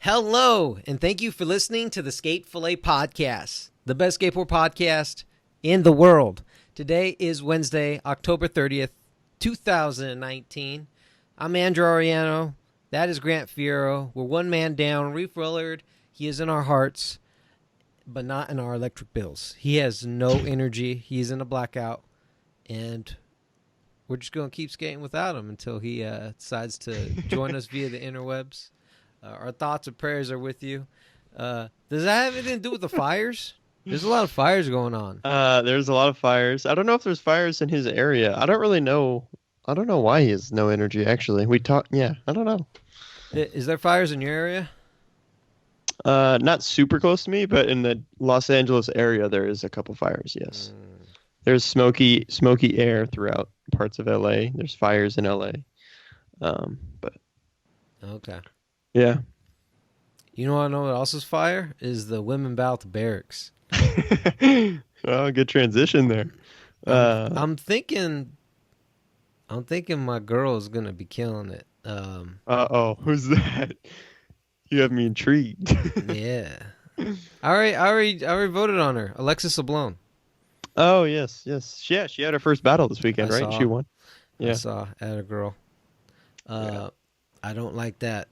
Hello, and thank you for listening to the Sk8 Fillet podcast, the best skateboard podcast in the world. Today is Wednesday, October 30th, 2019. I'm Andrew Ariano. That is Grant Fiero. We're one man down. Reef Willard, he is in our hearts, but not in our electric bills. He has no energy. He's in a blackout, and we're just going to keep skating without him until he decides to join us via the interwebs. Our thoughts and prayers are with you. Does that have anything to do with the fires? There's a lot of fires going on. There's a lot of fires. I don't know if there's fires in his area. I don't really know. I don't know why he has no energy, actually. I don't know. Is there fires in your area? Not super close to me, but in the Los Angeles area, there is a couple fires, yes. There's smoky air throughout parts of LA. There's fires in LA. But Okay. yeah. You know what else is fire? Is the women bout the Berrics. Well, good transition there. I'm thinking my girl is gonna be killing it. Who's that? You have me intrigued. Yeah. I already voted on her. Alexis Sablon. Oh, yes. Yeah, she had her first battle this weekend, right? She won. Yeah. I saw at a girl. I don't like that.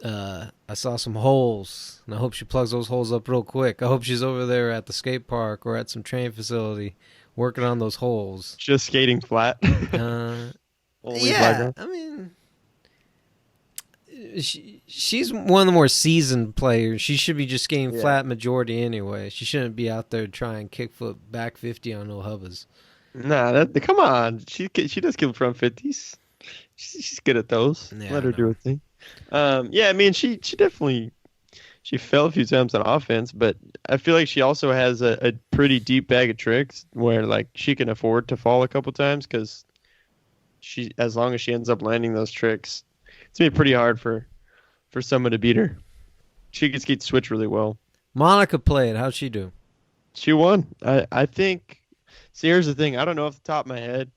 I saw some holes, and I hope she plugs those holes up real quick. I hope she's over there at the skate park or at some train facility working on those holes. Just skating flat. Yeah, I mean, she's one of the more seasoned players. She should be just skating flat majority anyway. She shouldn't be out there trying kickflip back 50 on no hubbas. Nah, come on. She does kill front 50s. She's good at those. Yeah, Let her do her thing. I mean, she definitely fell a few times on offense, but I feel like she also has a pretty deep bag of tricks where like she can afford to fall a couple times because as long as she ends up landing those tricks, it's gonna be pretty hard for someone to beat her. She can skate switch really well. Monica played. How'd she do? She won. I think. See, here's the thing. I don't know off the top of my head.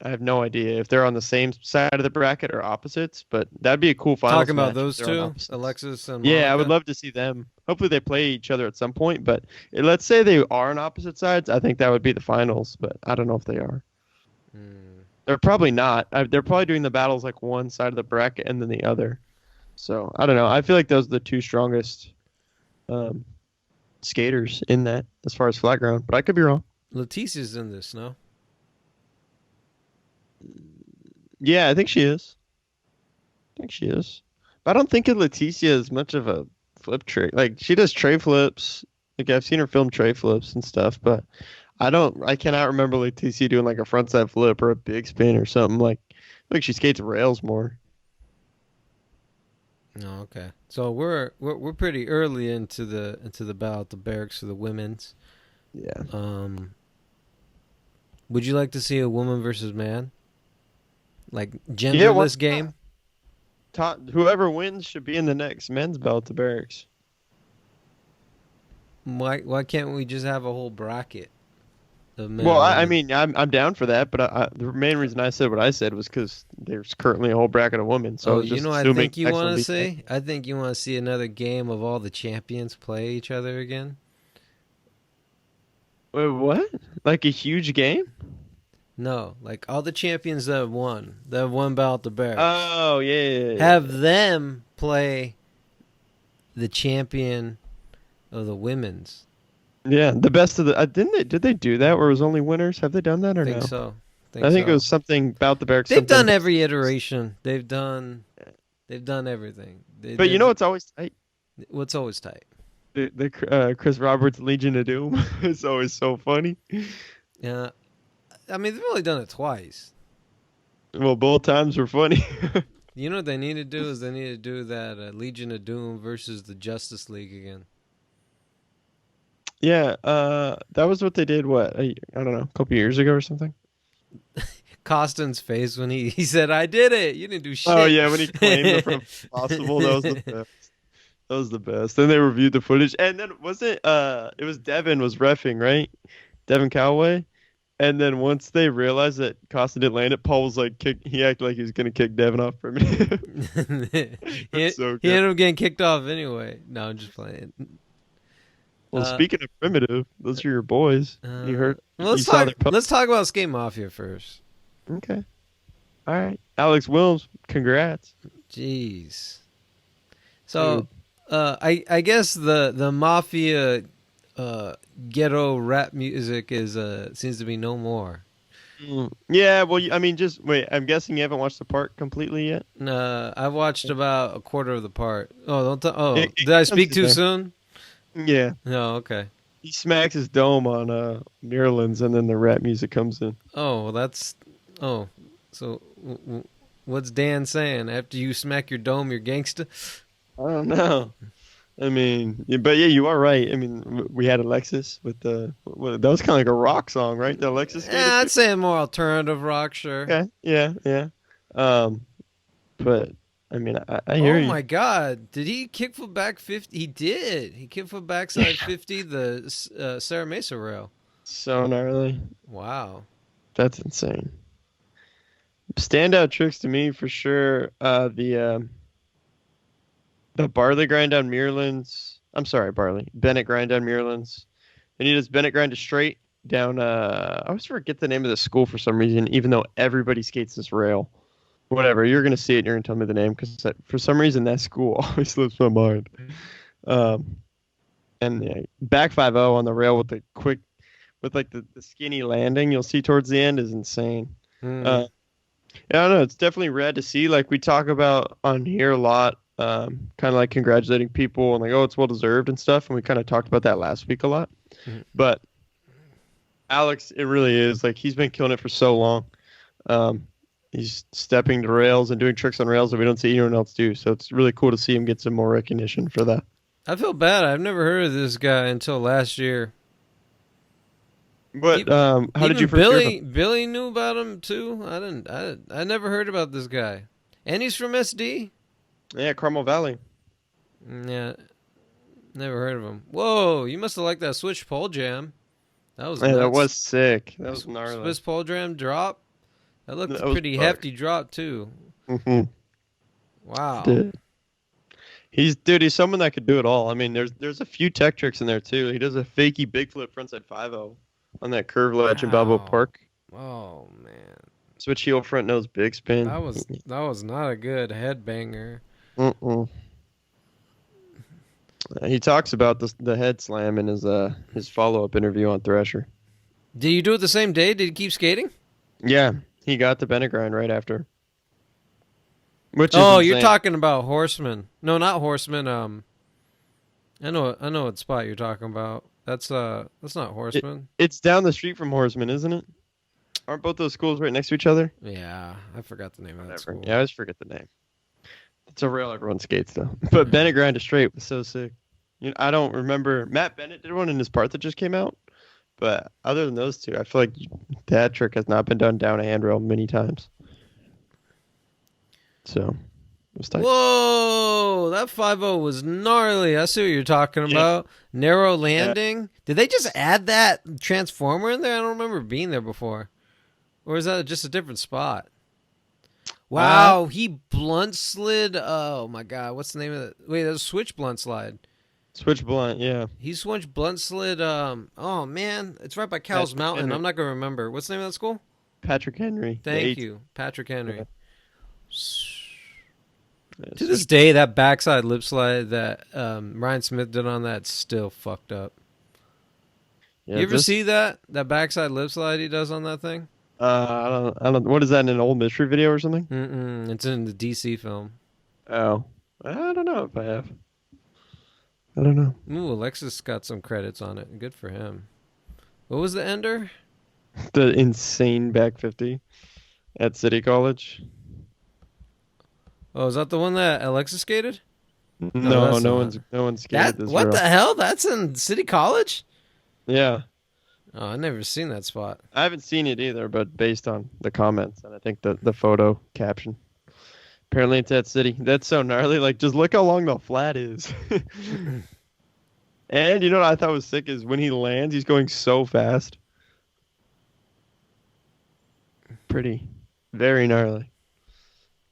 I have no idea if they're on the same side of the bracket or opposites, but that'd be a cool finals Talking about match those two, Alexis and Monica? Yeah, I would love to see them. Hopefully they play each other at some point, but let's say they are on opposite sides. I think that would be the finals, but I don't know if they are. They're probably not. They're probably doing the battles like one side of the bracket and then the other. So I don't know. I feel like those are the two strongest skaters in that as far as flat ground, but I could be wrong. Leticia's in this, no? Yeah, I think she is. But I don't think of Leticia as much of a flip trick. Like, she does tray flips. Like, I've seen her film tray flips and stuff, but I cannot remember Leticia doing like a frontside flip or a big spin or something. Like she skates rails more. Oh, okay. So we're pretty early into the bout, the Berrics for the women's. Yeah. Would you like to see a woman versus man? Like genderless game? Whoever wins should be in the next men's belt to Berrics. Why can't we just have a whole bracket? Well, I mean, I'm down for that, but the main reason I said what I said was because there's currently a whole bracket of women. So you know, I think you want to see. I think you want to see another game of all the champions play each other again. Wait, what? Like a huge game? No, like all the champions that have won bout the Berrics. Oh yeah. Have them play the champion of the women's. Yeah, the best of the. Did they do that where it was only winners? Have they done that or no? I think so. I think it was something about the Berrics. They've done every iteration. They've done everything. But you know what's always tight? What's always tight? The Chris Roberts Legion of Doom is always so funny. Yeah, I mean they've only done it twice. Well, both times were funny. You know what they need to do is they need to do that Legion of Doom versus the Justice League again. Yeah, that was what they did. I don't know, a couple years ago or something. Costin's face when he said, "I did it." You didn't do shit. Oh yeah, when he claimed it from Possible, that was the best. That was the best. Then they reviewed the footage, and then it was Devin was reffing, right? Devin Calloway, And then once they realized that Costa didn't land it, Paul was like, he acted like he was gonna kick Devin off for me. he, That's so he good. ended up getting kicked off anyway. No, I'm just playing. Well, Uh, speaking of primitive, those are your boys. You heard? well, You saw their post? let's talk about Sk8 Mafia first. Okay. All right. Alex Willms, congrats. Jeez. So, I guess the Mafia ghetto rap music is seems to be no more. Yeah, well, I mean, just wait. I'm guessing you haven't watched the part completely yet. I've watched about a quarter of the part. Oh, It did I comes speak to too there. soon? Yeah, No, okay. he smacks his dome on Mirlands, and then the rap music comes in. Oh, well, that's oh. So, what's Dan saying? After you smack your dome, you're gangsta. I don't know. I mean, but yeah, you are right. I mean, we had Alexis with that was kind of like a rock song, right? The Alexis. Yeah, I'd say more alternative rock, sure. Okay. Yeah. But I mean, I hear Oh you. my God! Did he kickflip back 50? He did. He kickflip backside 50 the Sarah Mesa rail. So gnarly. Wow. That's insane. Standout tricks to me for sure. The Barley grind down Mirlands. I'm sorry, Barley. Bennett grind down Mirlands. And he does Bennett grind to straight down. I always forget the name of the school for some reason, even though everybody skates this rail. Whatever, you're gonna see it and you're gonna tell me the name because for some reason that school always slips my mind. And yeah, back 5-0 on the rail with the quick, with like the skinny landing you'll see towards the end is insane. Yeah, I don't know. It's definitely rad to see. Like we talk about on here a lot, kind of like congratulating people and like, oh, it's well deserved and stuff. And we kind of talked about that last week a lot. Mhm. But Alex, it really is like he's been killing it for so long. He's stepping to rails and doing tricks on rails that we don't see anyone else do. So it's really cool to see him get some more recognition for that. I feel bad. I've never heard of this guy until last year. But how did you first hear about him? Billy knew about him too. I never heard about this guy. And he's from SD. Yeah, Carmel Valley. Yeah, never heard of him. Whoa, you must have liked that switch pole jam. That was Yeah, that nuts. was sick. That was gnarly. Swiss pole jam drop. That looked That a was pretty dark. hefty drop too. Mm-hmm. Wow. He's someone that could do it all. I mean, there's a few tech tricks in there too. He does a fakey big flip frontside 5-0 on that curve ledge in Balboa Wow. Park. Oh man, Switch heel front nose big spin. that was not a good headbanger. Mm-mm. He talks about the head slam in his follow up interview on Thrasher. Did you do it the same day? Did he keep skating? Yeah, he got the Bennett grind right after. Which is Oh, insane. you're talking about Horseman. No, not Horseman. I know what spot you're talking about. That's not Horseman. It's down the street from Horseman, isn't it? Aren't both those schools right next to each other? Yeah, I forgot the name of that Whatever. school. Yeah, I always forget the name. It's a rail everyone skates though. But Bennett grind to straight was so sick. I don't remember. Matt Bennett did one in his part that just came out. But other than those two, I feel like that trick has not been done down a handrail many times. So, it was tight. Whoa, that 5-0 was gnarly. I see what you're talking about. Narrow landing. Did they just add that transformer in there? I don't remember being there before. Or is that just a different spot? Wow, he blunt slid. Oh my God, what's the name of it? Wait, that was switch blunt slide. Switch blunt, yeah. He switched blunt slid. Oh man, it's right by Cow's Patrick Mountain. Henry. I'm not gonna remember. What's the name of that school? Patrick Henry. Thank you, Patrick Henry. Yeah. To this day, that backside lip slide that Ryan Smith did on that's still fucked up. Yeah, You ever see that backside lip slide he does on that thing? I don't. What is that in an old mystery video or something? It's in the DC film. Oh, I don't know if I have. I don't know. Ooh, Alexis got some credits on it. Good for him. What was the ender? The insane back 50 at City College. Oh, is that the one that Alexis skated? No, that's no not. one's skated this What rail. the hell? That's in City College? Yeah, Oh, I never seen that spot. I haven't seen it either, but based on the comments and I think the photo caption, apparently it's at City. That's so gnarly. Like, just look how long the flat is. And you know what I thought was sick is when he lands, he's going so fast. pretty, very gnarly.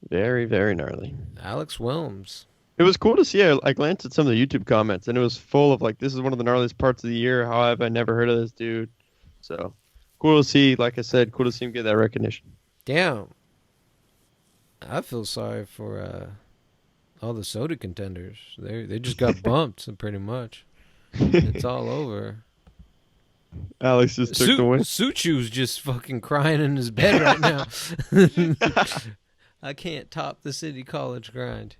Very, very gnarly. Alex Willms. It was cool to see. I glanced at some of the YouTube comments, and it was full of like, "This is one of the gnarliest parts of the year. How have I never heard of this dude?" So cool to see. Like I said, cool to see him get that recognition. Damn. I feel sorry for all the soda contenders. They just got bumped, pretty much. It's all over. Alex just took the win. Suchu's just fucking crying in his bed right now. I can't top the City College grind.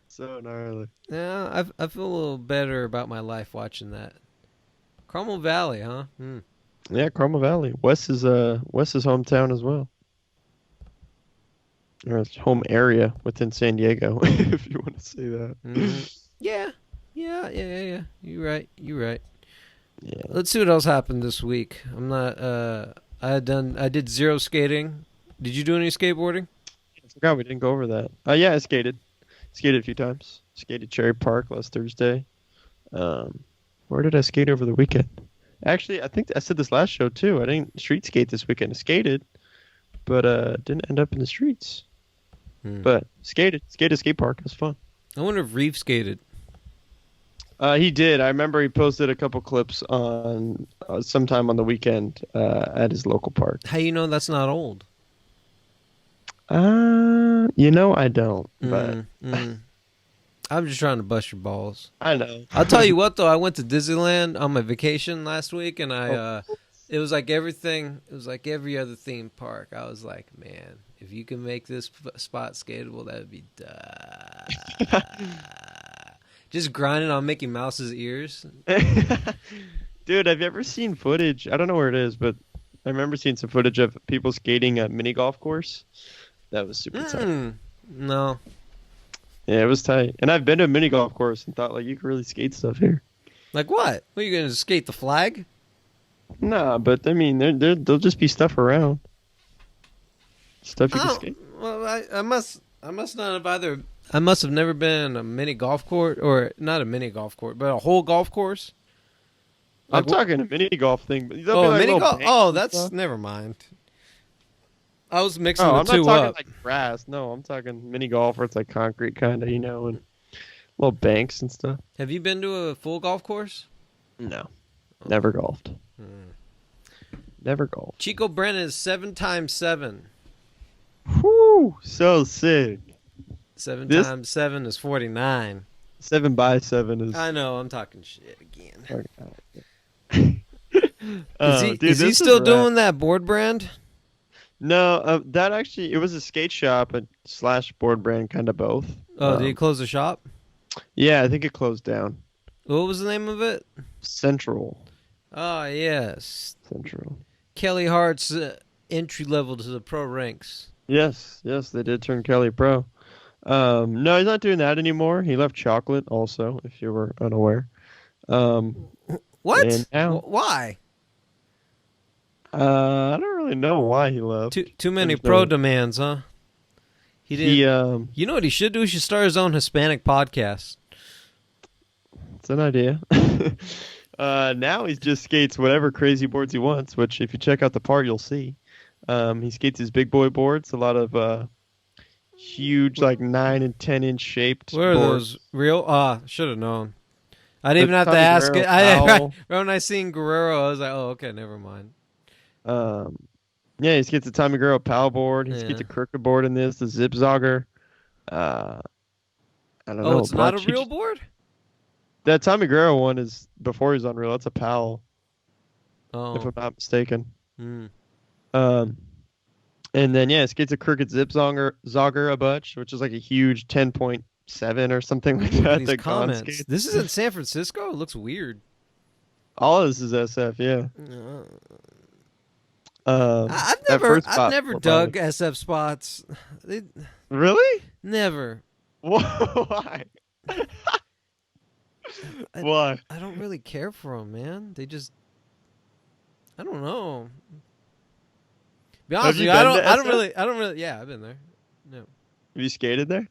So gnarly. Yeah, I feel a little better about my life watching that. Carmel Valley, huh? Yeah, Carmel Valley. Wes's hometown as well. Or his home area within San Diego, if you want to say that. Yeah. You're right. Yeah. Let's see what else happened this week. I'm not. I did zero skating. Did you do any skateboarding? I forgot we didn't go over that. Yeah, I skated a few times. Skated Cherry Park last Thursday. Where did I skate over the weekend? Actually, I think I said this last show too. I didn't street skate this weekend. I skated, but didn't end up in the streets. But skated a skate park. It was fun. I wonder if Reeve skated. He did. I remember he posted a couple clips on sometime on the weekend at his local park. How you know that's not old? I don't. But I'm just trying to bust your balls. I know. I'll tell you what, though. I went to Disneyland on my vacation last week, and it was like everything. It was like every other theme park. I was like, man, if you can make this spot skatable, that would be just grinding on Mickey Mouse's ears. Dude, have you ever seen footage? I don't know where it is, but I remember seeing some footage of people skating a mini golf course. That was super tight. No. Yeah, it was tight. And I've been to a mini golf course and thought, like, you could really skate stuff here. Like what? What, are you going to skate the flag? Nah, but, I mean, there'll just be stuff around. Stuff you can skate. Well, I must not have either. I must have never been in a mini golf court, or not a mini golf court, but a whole golf course. Like, I'm talking a mini golf thing. But a mini golf? Oh, that's, never mind. I was mixing the two up. I'm not talking like grass. No, I'm talking mini golf where it's like concrete kind of, and little banks and stuff. Have you been to a full golf course? No. Never golfed. Never golfed. Chico Brenes 7x7. Whoo! So sick. 7 times 7 is 49. 7 by 7 is... I know, I'm talking shit again. Is he still doing that board brand? No, that actually, it was a skate shop / board brand, kind of both. Oh, did he close the shop? Yeah, I think it closed down. What was the name of it? Central. Oh, yes. Central. Kelly Hart's entry level to the pro ranks. Yes, they did turn Kelly pro. No, he's not doing that anymore. He left chocolate also, if you were unaware. What? Why? I don't really know why he left. Too many pro demands, huh? He didn't. You know what he should do? He should start his own Hispanic podcast. It's an idea. Now he just skates whatever crazy boards he wants, which if you check out the part, you'll see. He skates his big boy boards, a lot of huge, like 9 and 10 inch shaped What are boards. those real? Should have known. I didn't even have to ask it. Right when I seen Guerrero, I was like, oh, okay, never mind. Yeah, he skates a Tommy Guerrero pal board. He skates a crooked board in this, the Zip Zogger. I don't know. Oh, it's not a real board? That Tommy Guerrero one is before he's unreal. That's a pal. Oh. If I'm not mistaken. And then, yeah, he skates a crooked Zip Zogger a bunch, which is like a huge 10.7 or something like that. These comments. This is in San Francisco? It looks weird. All of this is SF, yeah. I've never dug SF spots. Really? Never. Why? Why? I don't really care for them, man. They just, I don't know. Be honest with you, I don't really. Yeah, I've been there. No. Have you skated there?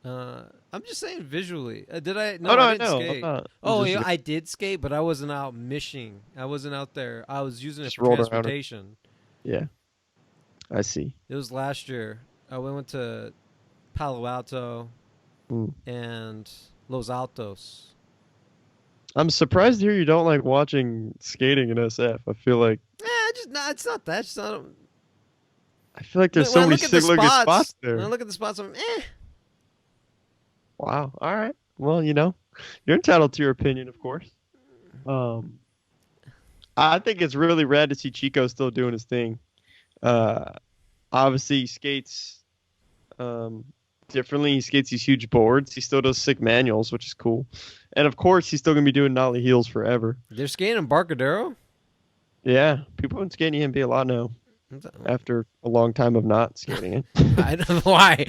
I'm just saying visually. Did I? Oh No, no, I I didn't know. skate. I'm Oh, just, yeah, I did skate, but I wasn't out mishing. I wasn't out there. I was using it just for rolled around. transportation. Yeah, I see. It was last year. We went to Palo Alto Mm. and Los Altos. I'm surprised to hear you don't like watching skating in SF. I feel like Just not. It's not that. It's not. there's When so I many look at the sick looking spots spots, there. when I look at the spots, I'm Wow. All right. Well, you're entitled to your opinion, of course. Um, I think it's really rad to see Chico still doing his thing. Uh, Obviously he skates differently. He skates these huge boards. He still does sick manuals, which is cool. And of course, he's still gonna be doing nollie heels forever. They're skating Embarcadero. Yeah, people have been skating EMB a lot now after a long time of not skating it. I don't know why.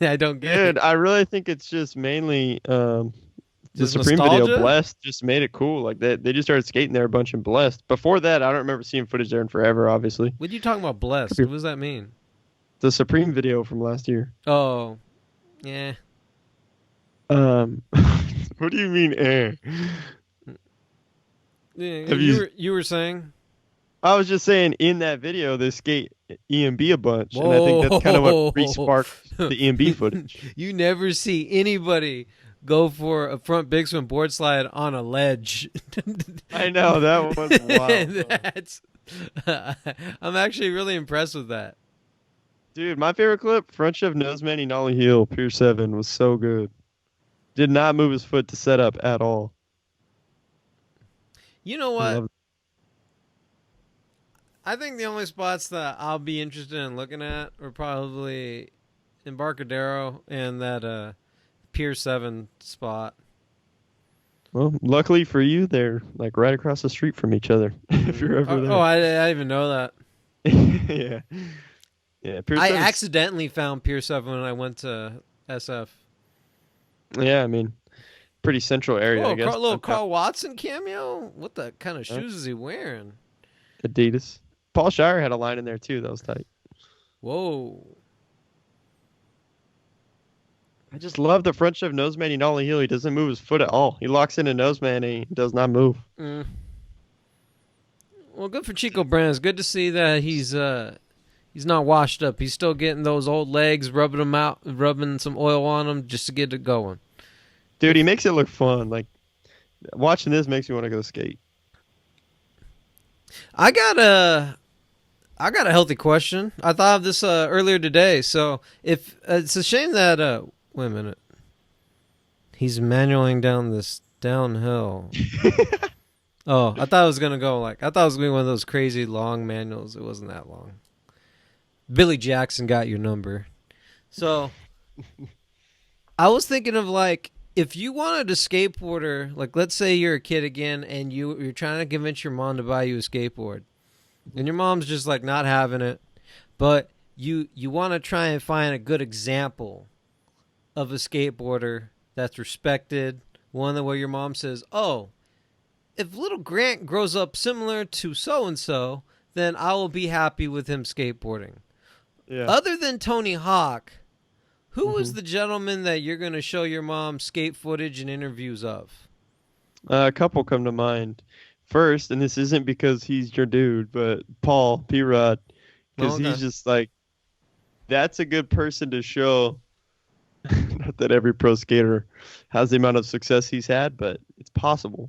I don't get Dude, it. I really think it's just mainly the Just Supreme nostalgia? video Blessed just made it cool. Like they just started skating there a bunch in Blessed. Before that, I don't remember seeing footage there in forever. Obviously, What are you talking about? Blessed. What does that mean? the Supreme video from last year. Oh, yeah. What do you mean, Yeah, Have you were saying? I was just saying in that video they skate EMB a bunch, and I think that's kind of what re-sparked the EMB footage. You never see anybody go for a front big swing board slide on a ledge. I know that was wild. I'm actually really impressed with that. Dude, my favorite clip, front shove nose manny nollie heel, Pier 7, was so good. Did not move his foot to set up at all. You know I what? love it. I think the only spots that I'll be interested in looking at are probably Embarcadero and that Pier 7 spot. Well, luckily for you, they're like right across the street from each other. If you're ever there. Oh, I didn't even know that. Yeah. Yeah, Pier I 7's accidentally found Pier 7 when I went to SF. Yeah, I mean, pretty central area, I guess. Little Carl Watson cameo? What the kind of shoes is he wearing? Adidas. Paul Shire had a line in there too. That was tight. Whoa. I just love the front shove nose manny nollie heel. He doesn't move his foot at all. He locks in a nose manny. He does not move. Mm. Well, good for Chico Brenes. Good to see that he's not washed up. He's still getting those old legs, rubbing them out, rubbing some oil on them just to get it going. Dude, he makes it look fun. Like, watching this makes me want to go skate. I got a healthy question. I thought of this earlier today. So if it's a shame that wait a minute, he's manualing down this downhill. Oh, I thought it was gonna be one of those crazy long manuals. It wasn't that long. Billy Jackson got your number. So I was thinking of like, if you wanted a skateboarder, like let's say you're a kid again and you're trying to convince your mom to buy you a skateboard, and your mom's just like not having it, but you want to try and find a good example of a skateboarder that's respected, one where your mom says, oh, if little Grant grows up similar to so-and-so, then I will be happy with him skateboarding. Yeah. Other than Tony Hawk, who was the gentleman that you're going to show your mom skate footage and interviews of? A couple come to mind. First, and this isn't because he's your dude, but Paul P-Rod, because he's just like, that's a good person to show. Not that every pro skater has the amount of success he's had, but it's possible.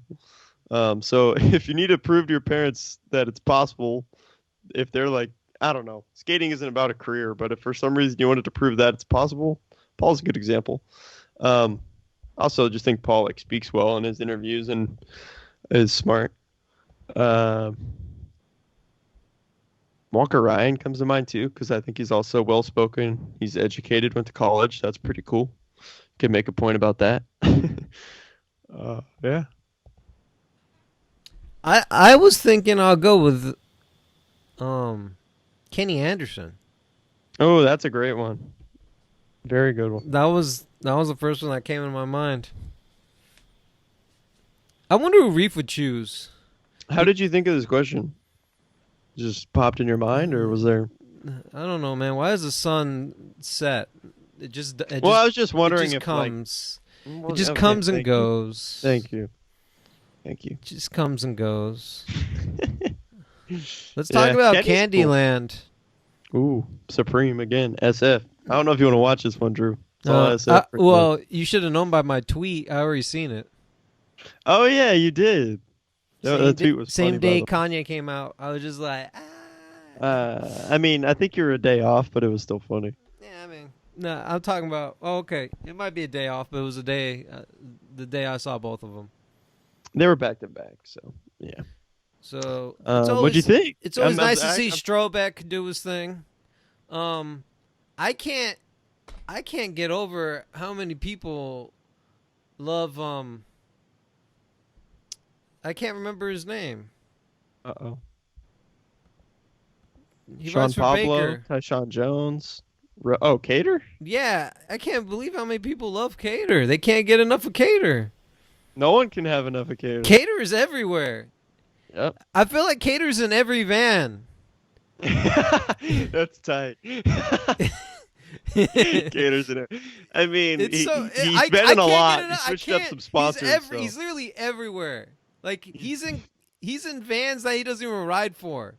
So if you need to prove to your parents that it's possible, if they're like, I don't know, skating isn't about a career, but if for some reason you wanted to prove that it's possible, Paul's a good example. Also, just think Paul like speaks well in his interviews and is smart. Walker Ryan comes to mind too, because I think he's also well spoken. He's educated, went to college. That's pretty cool. Could make a point about that. Yeah. I was thinking I'll go with Kenny Anderson. Oh, that's a great one. Very good one. That was the first one that came in my mind. I wonder who Reef would choose. How did you think of this question? Just popped in your mind, or was there? I don't know, man. Why is the sun set? Well, I was just it wondering just if comes. like, It just okay, comes and thank you. goes. Thank you. Thank you. It just comes and goes. Let's Yeah, talk about Kenny's cool. Candyland. Ooh, Supreme again. SF. I don't know if you want to watch this one, Drew. It's all SF. Well, you should have known by my tweet. I already seen it. Oh yeah, you did. That tweet was same funny, day by Kanye came out. I was just like, the way. I mean, I think you're a day off, but it was still funny. yeah. I mean, no, I'm talking about. Oh, okay, it might be a day off, but it was a day. The day I saw both of them. They were back to back, so yeah. So what'd you think? It's always nice to see Strobeck do his thing. I can't get over how many people love. I can't remember his name. Uh-oh. He Sean runs for Pablo, Baker. Tyshawn Jones. Cater? Yeah, I can't believe how many people love Cater. They can't get enough of Cater. No one can have enough of Cater. Cater is everywhere. Yep. I feel like Cater's in every van. That's tight. Cater's in it. I mean, he's been in a lot. He switched up some sponsors. He's literally everywhere. Like he's in vans that he doesn't even ride for.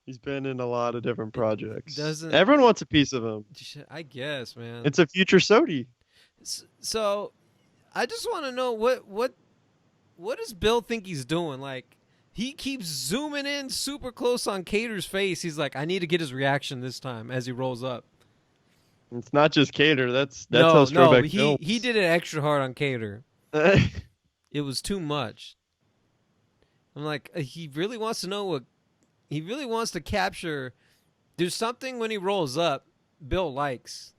He's been in a lot of different projects. Doesn't everyone wants a piece of him? I guess, man. It's a future Sodi. So, I just want to know what does Bill think he's doing? Like, he keeps zooming in super close on Cater's face. He's like, I need to get his reaction this time as he rolls up. It's not just Cater. That's how Strobeck films. He did it extra hard on Cater. It was too much. I'm like, he really wants to know he really wants to capture. There's something when he rolls up, Bill likes.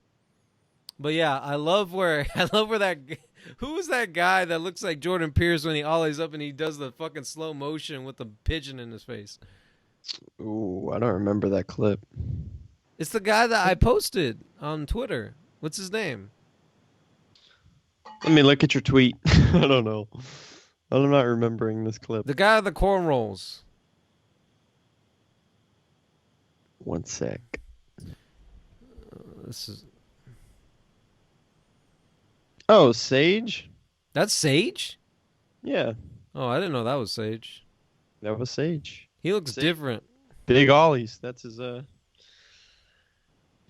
But yeah, I love where that. Who was that guy that looks like Jordan Pierce when he ollies up and he does the fucking slow motion with the pigeon in his face? Ooh, I don't remember that clip. It's the guy that I posted on Twitter. What's his name? Let me look at your tweet. I don't know. I'm not remembering this clip. The guy with the cornrows. One sec. This is. Oh, Sage? That's Sage? Yeah. Oh, I didn't know that was Sage. That was Sage. He looks different. Big ollies. That's his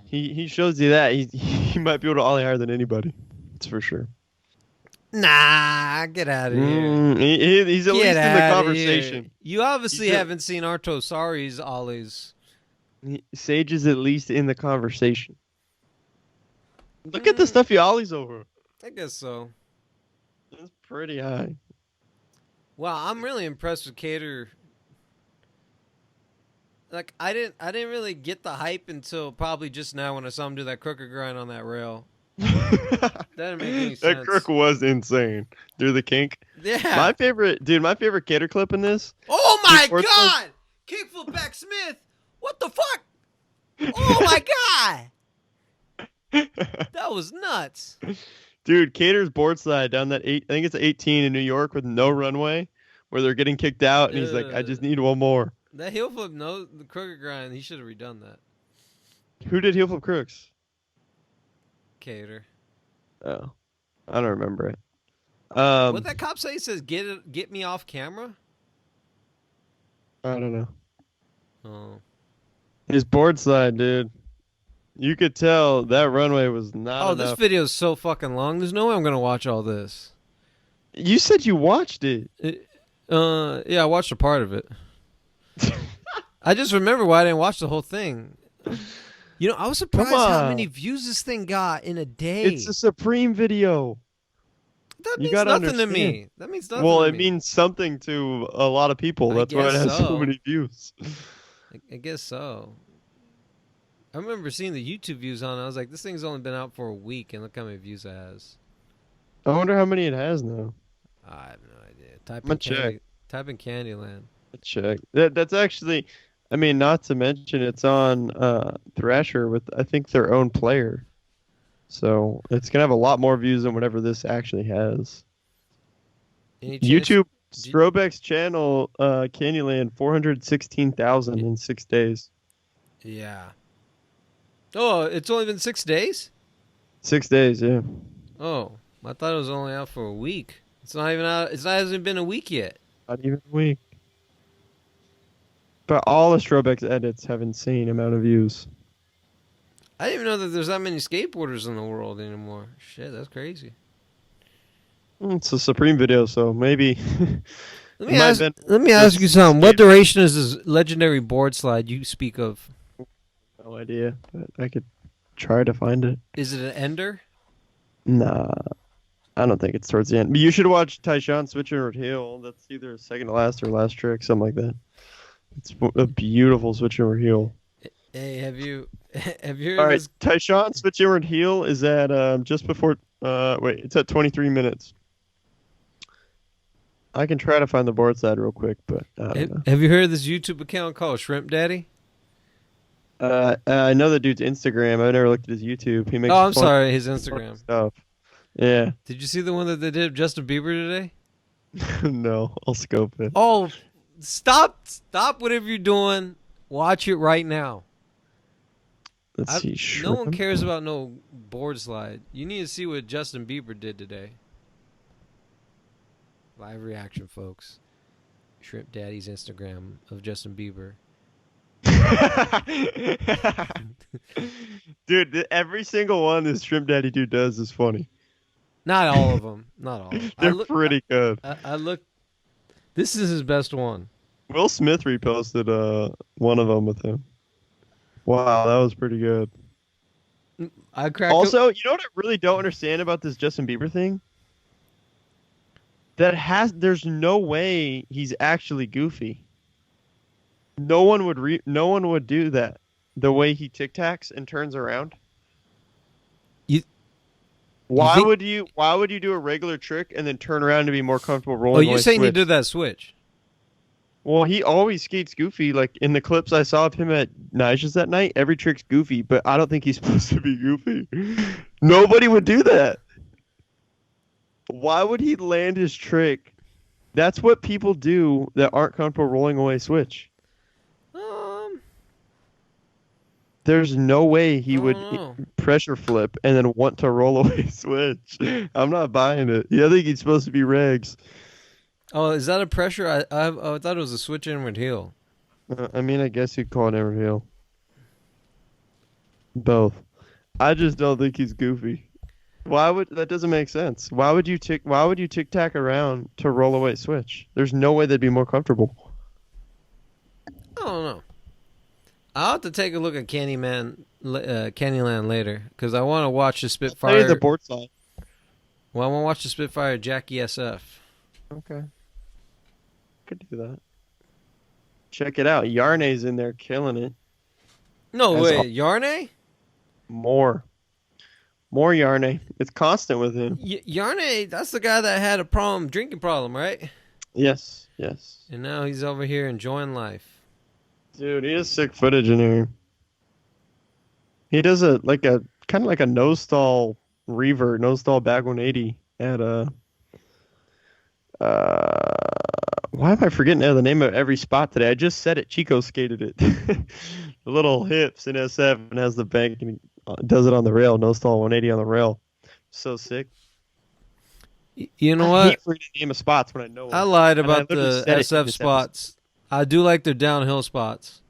He shows you that. He might be able to ollie higher than anybody. That's for sure. Nah, get out of here. He's at least in the conversation. Here. You obviously haven't seen Artosari's ollies. Sage is at least in the conversation. Look at the stuff he ollies over. I guess so. It's pretty high. Wow, I'm really impressed with Cater. Like I didn't really get the hype until probably just now when I saw him do that crooked grind on that rail. That didn't make any sense. That crook was insane. Do the kink. Yeah. My favorite Cater clip in this. Oh my god! Kickflip back Smith. What the fuck? Oh my god! That was nuts. Dude, Cater's board slide down that I think it's 18 in New York with no runway, where they're getting kicked out, and he's like, I just need one more. That heel flip, the crooked grind, he should have redone that. Who did heel flip crooks? Cater. Oh, I don't remember it. What that cop say? He says, "Get me off camera." I don't know. Oh. His board slide, dude. You could tell that runway was not enough. This video is so fucking long. There's no way I'm gonna watch all this. You said you watched it. Yeah, I watched a part of it. I just remember why I didn't watch the whole thing. You know, I was surprised how many views this thing got in a day. It's a Supreme video. That means nothing to me. That means nothing to me. Well, it means something to a lot of people. That's why it has so many views. I guess so. I remember seeing the YouTube views on it. I was like, this thing's only been out for a week, and look how many views it has. I wonder how many it has now. I have no idea. Type in Candyland. Check. That's actually, I mean, not to mention it's on Thrasher with, I think, their own player. So it's going to have a lot more views than whatever this actually has. YouTube, Strobeck's channel, Candyland, 416,000 in 6 days. Yeah. Oh, it's only been 6 days? 6 days, yeah. Oh, I thought it was only out for a week. It's not even out. It's not hasn't been a week yet. Not even a week. But all the Strobex edits have insane amount of views. I didn't even know that there's that many skateboarders in the world anymore. Shit, that's crazy. It's a Supreme video, so maybe. Let me ask you something. What duration is this legendary board slide you speak of? No idea, but I could try to find it. Is it an ender? Nah, I don't think it's towards the end. But you should watch Tyshawn switch inward heel. That's either second to last or last trick, something like that. It's a beautiful switch inward heel. Hey, have you heard All right, this? Tyshawn switch inward heel is at just before. Wait, it's at 23 minutes. I can try to find the board side real quick, but I don't know. Have you heard of this YouTube account called Shrimp Daddy? I know the dude's Instagram. I've never looked at his YouTube. He makes Oh, I'm fun sorry, his Instagram. stuff. Yeah. Did you see the one that they did of Justin Bieber today? No, I'll scope it. Oh, stop whatever you're doing. Watch it right now. Let's see. No one Shrimp. cares about no board slide. You need to see what Justin Bieber did today. Live reaction, folks. Shrimp Daddy's Instagram of Justin Bieber. Dude, every single one this Shrimp Daddy dude does is funny. Not all of them. Not all. They're pretty good. I look. This is his best one. Will Smith reposted one of them with him. Wow, that was pretty good. I cracked. Also, you know what I really don't understand about this Justin Bieber thing? There's no way he's actually goofy. No one would do that. The way he tic-tacs and turns around. Why would you do a regular trick and then turn around to be more comfortable rolling? Oh, you're saying he did that switch? Well, he always skates goofy. Like in the clips I saw of him at Nigel's that night, every trick's goofy, but I don't think he's supposed to be goofy. Nobody would do that. Why would he land his trick? That's what people do that aren't comfortable rolling away switch. There's no way he would pressure flip and then want to roll away switch. I'm not buying it. I think he's supposed to be regs. Oh, is that a pressure? I thought it was a switch inward heel. I mean, I guess you'd call it inward heel. Both. I just don't think he's goofy. That doesn't make sense. Why would you tic tac around to roll away switch? There's no way they'd be more comfortable. I don't know. I'll have to take a look at Candyland later because I want to watch the Spitfire. The board side. Well, I want to watch the Spitfire Jacky SF. Okay. Could do that. Check it out. Yarne's in there killing it. No way. Yarne? More Yarne. It's constant with him. Yarne, that's the guy that had a drinking problem, right? Yes. And now he's over here enjoying life. Dude, he has sick footage in here. He does kind of like a nose stall revert, nose stall back 180 at why am I forgetting the name of every spot today? I just said it. Chico skated it. The little hips in SF and has the bank and does it on the rail, nose stall 180 on the rail. So sick. You know I what? hate forgetting the name of spots when I know I lied about I the said it SF in this spots. I do like their downhill spots.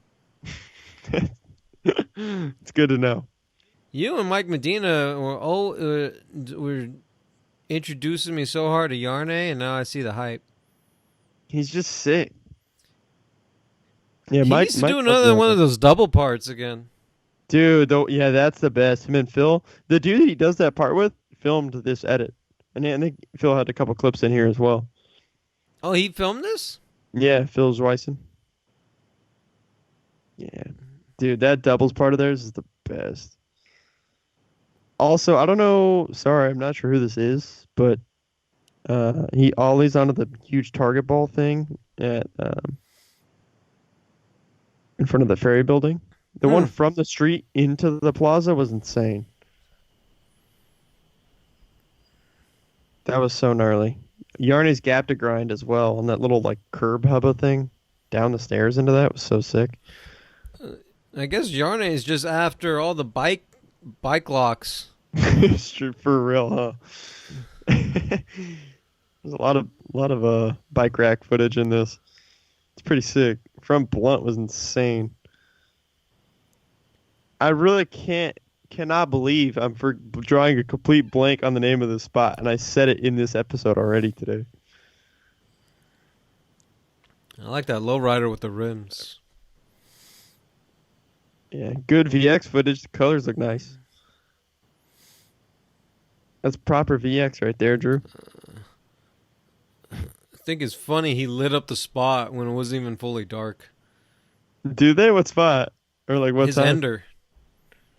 It's good to know. You and Mike Medina were introducing me so hard to Yarne, and now I see the hype. He's just sick. Yeah, He Mike needs to do another one of those double parts again. Dude, yeah, that's the best. Him and Phil, the dude that he does that part with, filmed this edit, and I think Phil had a couple clips in here as well. Oh, he filmed this? Yeah, Phil Zweisen. Yeah, dude, that doubles part of theirs is the best. Also, I don't know. Sorry, I'm not sure who this is, but he ollies onto the huge target ball thing at in front of the ferry building. The one from the street into the plaza was insane. That was so gnarly. Yarne's gap to grind as well, and that little like curb hubba thing down the stairs into that was so sick. I guess Yarne is just after all the bike locks. It's true for real, huh? There's a lot of bike rack footage in this. It's pretty sick. From Blunt was insane. I really cannot believe I'm drawing a complete blank on the name of the spot, and I said it in this episode already today. I like that lowrider with the rims. Yeah, good VX footage. The colors look nice. That's proper VX right there, Drew. I think it's funny he lit up the spot when it wasn't even fully dark. Do they? What spot? Or like what His time? ender.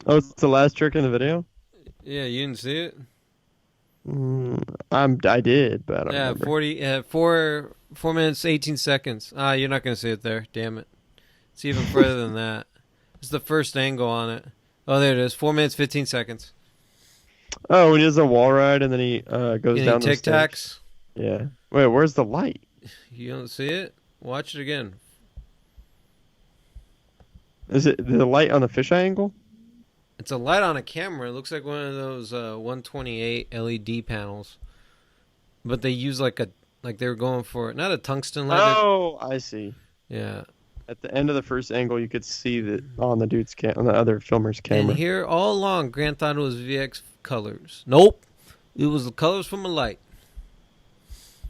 Oh, it's the last trick in the video? Yeah, you didn't see it? I did, but I don't remember. 4 minutes, 18 seconds. You're not going to see it there. Damn it. It's even further than that. It's the first angle on it. Oh, there it is. 4 minutes, 15 seconds. Oh, when he does a wall ride and then he goes And down he the tic-tacs. stairs. Yeah. Wait, where's the light? You don't see it? Watch it again. Is it the light on the fisheye angle? It's a light on a camera. It looks like one of those 128 LED panels. But they use like they were going for not a tungsten light. Oh, I see. Yeah. At the end of the first angle, you could see that on the dude's on the other filmer's camera. And here all along, Grant thought it was VX colors. Nope. It was the colors from a light.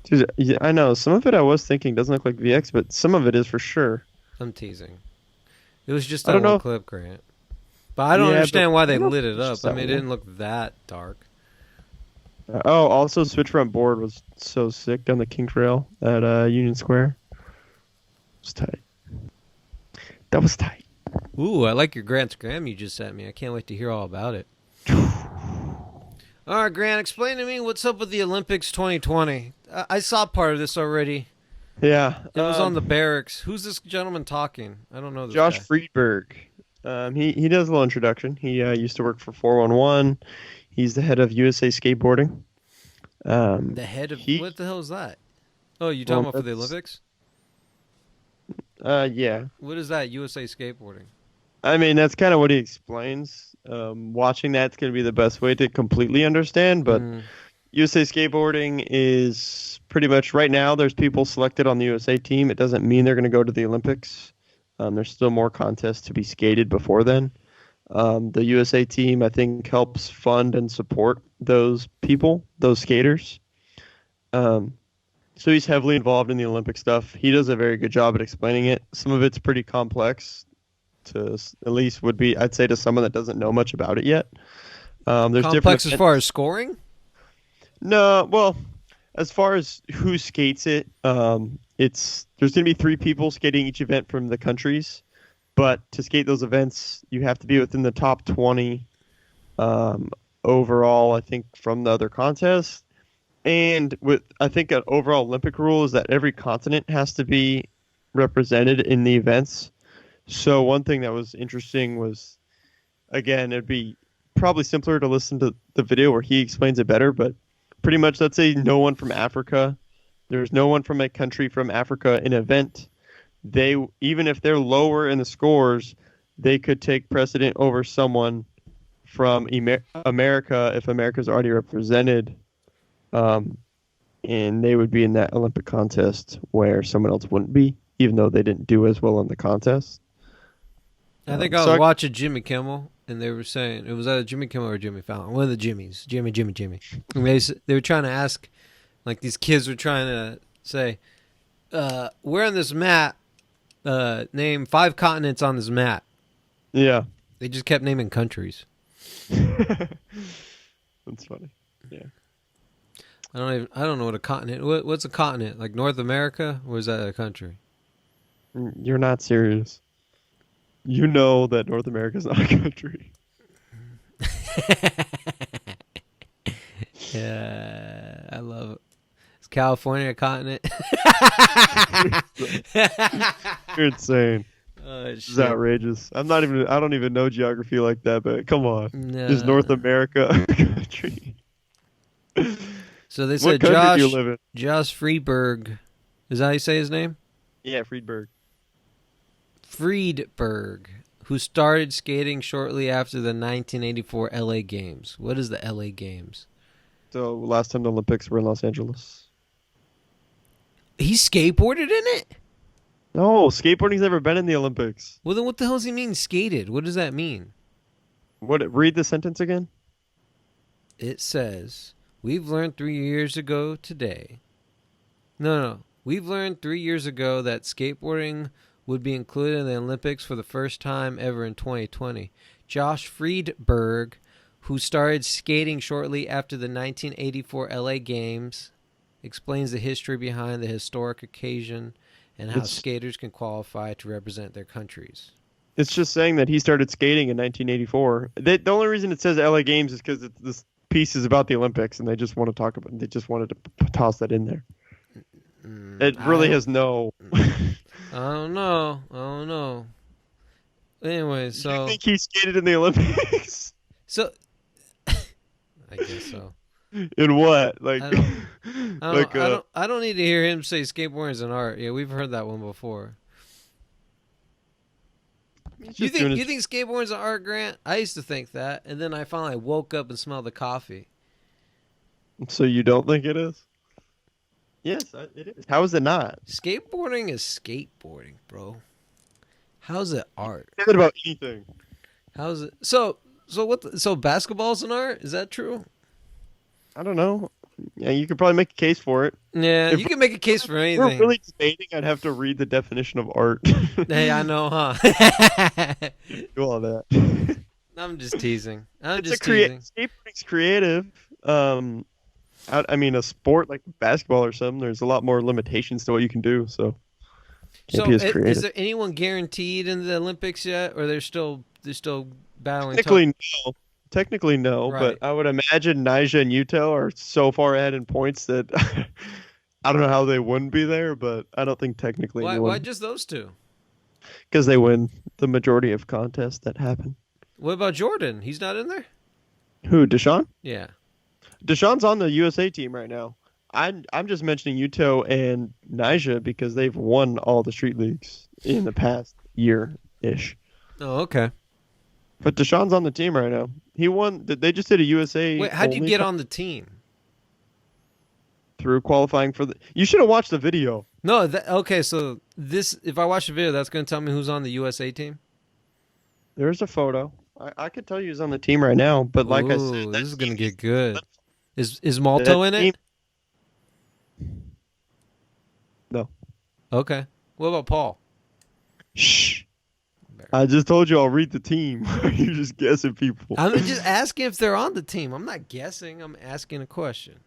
Dude, yeah, I know. Some of it I was thinking doesn't look like VX, but some of it is for sure. I'm teasing. It was just I that don't one know. clip, Grant. But I don't Yeah, understand but why they I don't lit it think it's up. just I that mean, it one. didn't look that dark. Also, switch front board was so sick down the King Trail at Union Square. It was tight. That was tight. Ooh, I like your Grant's Gram you just sent me. I can't wait to hear all about it. All right, Grant, explain to me what's up with the Olympics 2020. I saw part of this already. Yeah. It was on the Berrics. Who's this gentleman talking? I don't know this Josh guy. Friedberg. He does a little introduction. He used to work for 411. He's the head of USA Skateboarding. The head of... what the hell is that? Oh, you talking about for the Olympics? Yeah. What is that, USA Skateboarding? I mean, that's kind of what he explains. Watching that's going to be the best way to completely understand, but USA Skateboarding is pretty much right now there's people selected on the USA team. It doesn't mean they're going to go to the Olympics. There's still more contests to be skated before then. The USA team, I think, helps fund and support those people, those skaters. So he's heavily involved in the Olympic stuff. He does a very good job at explaining it. Some of it's pretty complex to at least would be, I'd say, to someone that doesn't know much about it yet. There's complex as far as scoring? No, well, as far as who skates it, there's going to be 3 people skating each event from the countries. But to skate those events, you have to be within the top 20 overall, I think, from the other contests. And I think an overall Olympic rule is that every continent has to be represented in the events. So one thing that was interesting was, again, it'd be probably simpler to listen to the video where he explains it better, but pretty much, let's say no one from Africa. There's no one from a country from Africa in an event. Even if they're lower in the scores, they could take precedent over someone from America if America's already represented, and they would be in that Olympic contest where someone else wouldn't be, even though they didn't do as well in the contest. I think I was watching Jimmy Kimmel, and they were saying, it was either Jimmy Kimmel or Jimmy Fallon, one of the Jimmys, Jimmy. And they were trying to ask, like these kids were trying to say, we're on this map, name 5 continents on this map. Yeah. They just kept naming countries. That's funny. Yeah. I don't know what a continent. What's a continent? Like North America, or is that a country? You're not serious. You know that North America is not a country. Yeah, I love it. Is California a continent? You're insane. This is outrageous. I don't even know geography like that, but come on. No. Is North America a country? So they said what country do you live in? Josh Friedberg. Is that how you say his name? Yeah, Friedberg. Friedberg. who started skating shortly after the 1984 LA Games. What is the LA Games? So last time the Olympics were in Los Angeles. He skateboarded in it? No, skateboarding's never been in the Olympics. Well, then what the hell does he mean skated? What does that mean? What? Read the sentence again. It says, we've learned 3 years ago today. No. We've learned 3 years ago that skateboarding would be included in the Olympics for the first time ever in 2020. Josh Friedberg, who started skating shortly after the 1984 LA Games, explains the history behind the historic occasion and how skaters can qualify to represent their countries. It's just saying that he started skating in 1984. The only reason it says LA Games is because this piece is about the Olympics, and they just want to talk about. They just wanted to toss that in there. It really has no. I don't know. Anyway, so you think he skated in the Olympics? So, I guess so. In what? Like, I don't need to hear him say skateboarding is an art. Yeah, we've heard that one before. You think skateboarding is an art, Grant? I used to think that, and then I finally woke up and smelled the coffee. So you don't think it is? Yes, it is. How is it not? Skateboarding is skateboarding, bro. How's it art? Say that about anything. How's it? So what? So basketball's an art? Is that true? I don't know. Yeah, you could probably make a case for it. Yeah, you can make a case for anything. If we're really debating, I'd have to read the definition of art. Hey, I know, huh? Do all that. I'm just teasing. Skateboarding's creative. I mean, a sport like basketball or something, there's a lot more limitations to what you can do. So, is there anyone guaranteed in the Olympics yet, or they're still battling? Technically, no. Right. But I would imagine Nyjah and Yuto are so far ahead in points that I don't know how they wouldn't be there. But I don't think technically. Why just those two? Because they win the majority of contests that happen. What about Jordan? He's not in there? Who, Deshaun? Yeah. Deshaun's on the USA team right now. I'm just mentioning Yuto and Nyjah because they've won all the street leagues in the past year-ish. Oh, okay. But Deshaun's on the team right now. He won. They just did a USA. Wait, how'd you get on the team? Through qualifying for the. You should have watched the video. No, okay. So if I watch the video, that's going to tell me who's on the USA team. There's a photo. I could tell you who's on the team right now, but like I said, this is going to get good. Is Malto in it? No. Okay. What about Paul? Shh. I just told you I'll read the team. You're just guessing people. I'm just asking if they're on the team. I'm not guessing. I'm asking a question.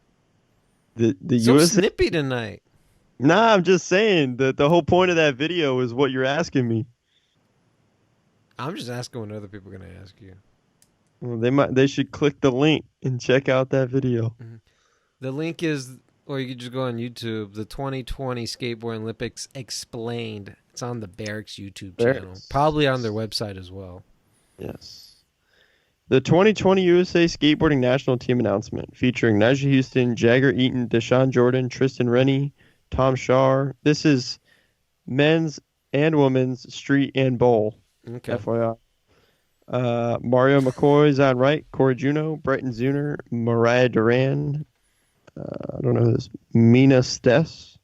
The so USA snippy tonight. Nah, I'm just saying that the whole point of that video is what you're asking me. I'm just asking what other people are going to ask you. Well, they should click the link and check out that video. Mm-hmm. The link is, or you could just go on YouTube, the 2020 Skateboard Olympics Explained. It's on the Berrics YouTube channel. Probably on their website as well. Yes. The 2020 USA Skateboarding National Team announcement featuring Nyjah Houston, Jagger Eaton, Deshaun Jordan, Tristan Rennie, Tom Shar. This is men's and women's street and bowl. Okay. FYI. Mario McCoy, Zion Wright, Corey Juno, Brighton Zuner, Mariah Duran. I don't know this. Mina Stess.